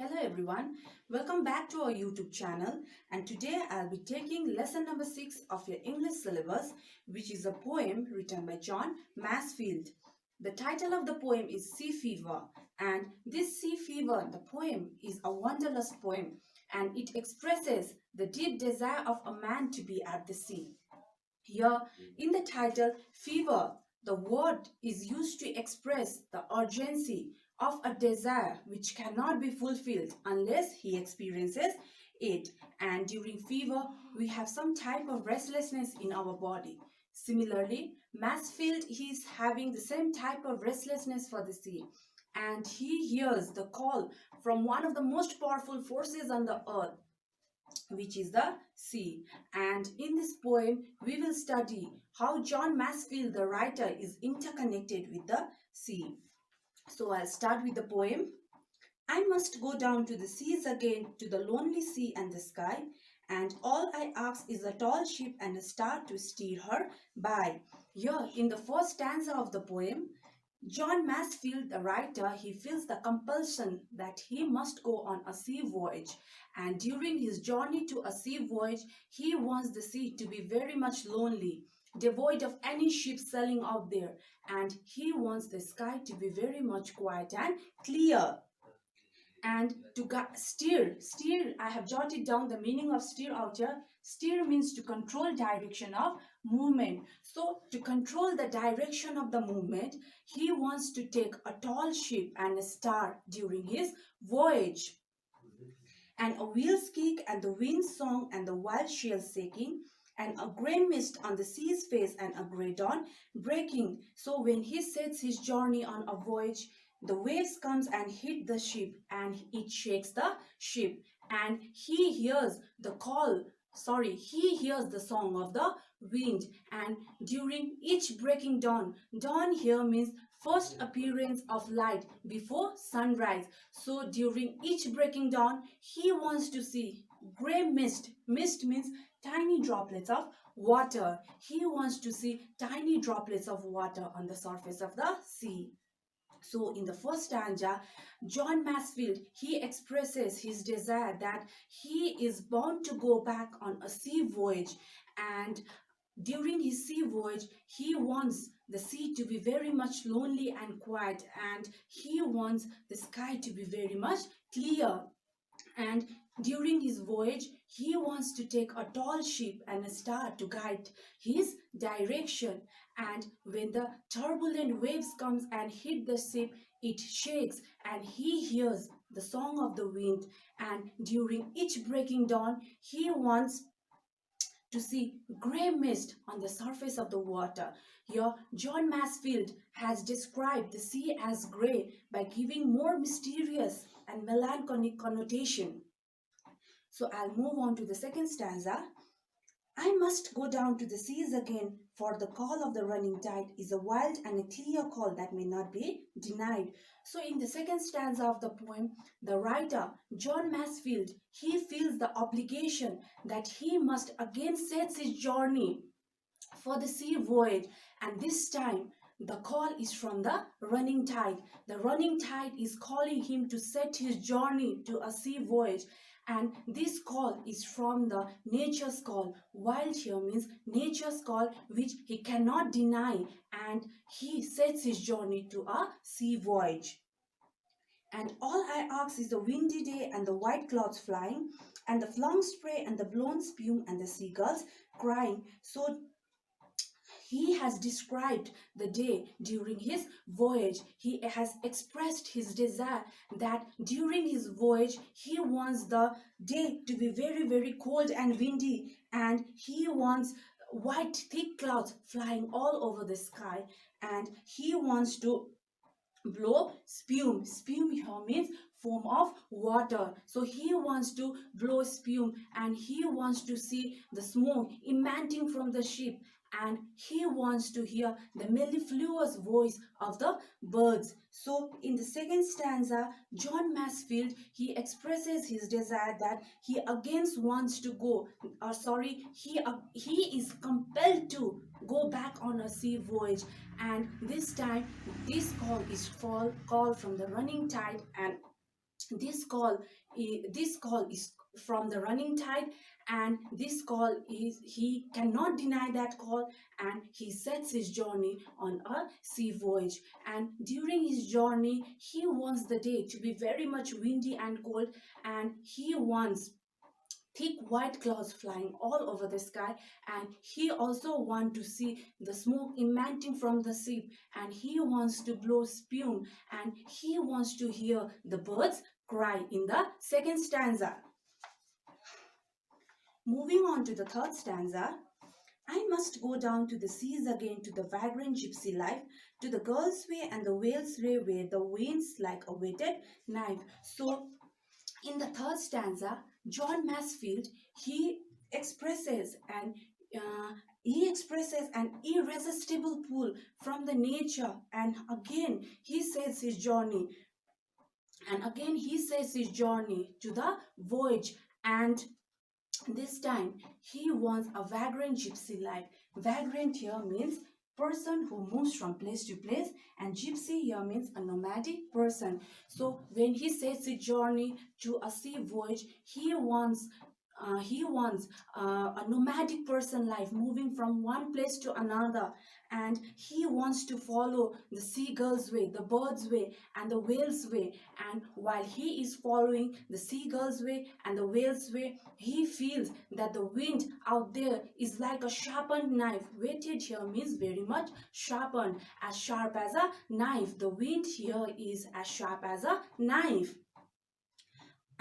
Hello everyone, welcome back to our YouTube channel, and today I'll be taking lesson number 6 of your English syllabus, which is a poem written by John Masefield. The title of the poem is Sea Fever, and this Sea Fever, the poem, is a wanderlust poem, and it expresses the deep desire of a man to be at the sea. Here in the title, fever, the word is used to express the urgency of a desire which cannot be fulfilled unless he experiences it. And during fever, we have some type of restlessness in our body. Similarly, Masefield, he is having the same type of restlessness for the sea. And he hears the call from one of the most powerful forces on the earth, which is the sea. And in this poem, we will study how John Masefield, the writer, is interconnected with the sea. So I'll start with the poem. I must go down to the seas again, to the lonely sea and the sky, and all I ask is a tall ship and a star to steer her by. Here, in the first stanza of the poem, John Masefield, the writer, he feels the compulsion that he must go on a sea voyage. And during his journey to a sea voyage, he wants the sea to be very much lonely, devoid of any ship sailing out there. And he wants the sky to be very much quiet and clear. And to steer, I have jotted down the meaning of steer out here. Steer means to control direction of movement. So to control the direction of the movement, he wants to take a tall ship and a star during his voyage. And a wheel squeak and the wind song and the wild shells shaking, and a grey mist on the sea's face and a grey dawn breaking. So when he sets his journey on a voyage, the waves comes and hit the ship and it shakes the ship, and he hears the he hears the song of the wind. And during each breaking dawn, dawn here means first appearance of light before sunrise. So during each breaking dawn, he wants to see grey mist. Mist means tiny droplets of water. He wants to see tiny droplets of water on the surface of the sea. So in the first stanza, John Masefield, he expresses his desire that he is bound to go back on a sea voyage, and during his sea voyage, he wants the sea to be very much lonely and quiet, and he wants the sky to be very much clear. And during his voyage, he wants to take a tall ship and a star to guide his direction. And when the turbulent waves comes and hit the ship, it shakes and he hears the song of the wind. And during each breaking dawn, he wants to see grey mist on the surface of the water. Here, John Masefield has described the sea as grey by giving more mysterious and melancholic connotation. So I'll move on to the second stanza. I must go down to the seas again, for the call of the running tide is a wild and a clear call that may not be denied. So in the second stanza of the poem, the writer, John Masefield, he feels the obligation that he must again set his journey for the sea voyage, and this time the call is from the running tide. The running tide is calling him to set his journey to a sea voyage, and this call is from the nature's call. Wild here means nature's call, which he cannot deny, and he sets his journey to a sea voyage. And all I ask is the windy day and the white clouds flying, and the flung spray and the blown spume and the seagulls crying. So he has described the day during his voyage. He has expressed his desire that during his voyage, he wants the day to be very, very cold and windy, and he wants white thick clouds flying all over the sky, and he wants to blow spume. Spume here means foam of water. So he wants to blow spume, and he wants to see the smoke emanating from the ship, and he wants to hear the mellifluous voice of the birds. So in the second stanza, John Masefield, he expresses his desire that he again wants to go, he is compelled to go back on a sea voyage, and this time this call is call from the running tide, and this call this call is from the running tide, and this call is, he cannot deny that call, and he sets his journey on a sea voyage. And during his journey he wants the day to be very much windy and cold, and he wants thick white clouds flying all over the sky, and he also wants to see the smoke emanating from the ship, and he wants to blow spume, and he wants to hear the birds cry in the second stanza. Moving on to the third stanza. I must go down to the seas again, to the vagrant gypsy life, to the girl's way and the whale's way, where the winds like a whetted knife. So in the third stanza, John Masefield, he expresses an irresistible pull from the nature, and again he says his journey, to the voyage, and this time he wants a vagrant gypsy life. Vagrant here means person who moves from place to place, and gypsy here means a nomadic person. So when he sets his journey to a sea voyage, he wants a nomadic person life, moving from one place to another, and he wants to follow the seagull's way, the bird's way, and the whale's way. And while he is following the seagull's way and the whale's way, he feels that the wind out there is like a sharpened knife. Weighted here means very much sharpened, as sharp as a knife. The wind here is as sharp as a knife.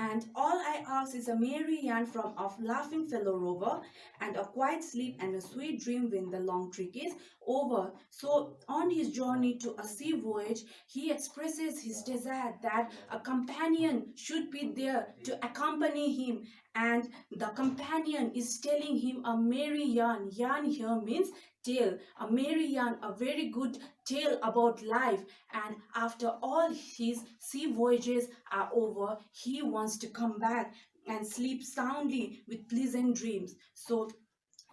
And all I ask is a merry yarn from a laughing fellow rover, and a quiet sleep and a sweet dream when the long trek is over. So on his journey to a sea voyage, he expresses his desire that a companion should be there to accompany him, and the companion is telling him a merry yarn. Yarn here means tale, a merry yarn, a very good tale about life. And after all his sea voyages are over, he wants to come back and sleep soundly with pleasant dreams. So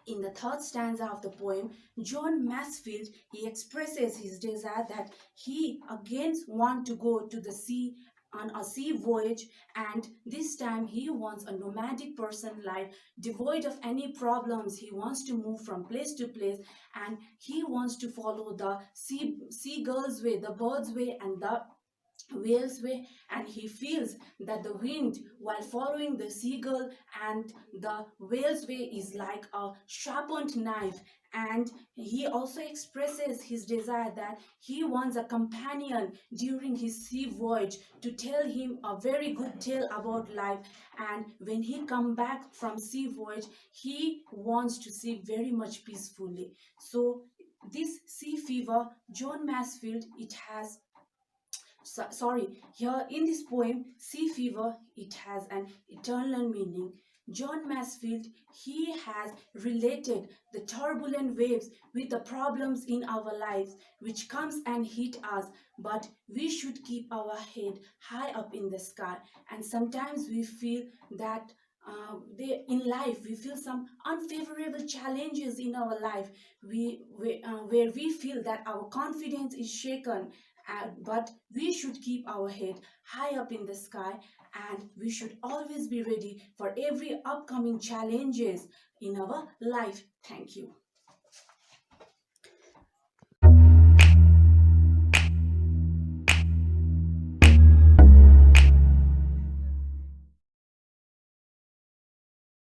in the third stanza of the poem, John Masefield, he expresses his desire that he again wants to go to the sea on a sea voyage, and this time he wants a nomadic person life, devoid of any problems. He wants to move from place to place, and he wants to follow the seagull's way, the bird's way, and the whale's way. And he feels that the wind while following the seagull and the whale's way is like a sharpened knife. And he also expresses his desire that he wants a companion during his sea voyage to tell him a very good tale about life. And when he come back from sea voyage, he wants to sleep very much peacefully. So this sea fever, John Masefield, it has here in this poem, sea fever, it has an eternal meaning. John Masefield, he has related the turbulent waves with the problems in our lives which comes and hit us, but we should keep our head high up in the sky. And sometimes we feel that in life we feel some unfavorable challenges in our life, where we feel that our confidence is shaken, but we should keep our head high up in the sky, and we should always be ready for every upcoming challenges in our life. Thank you.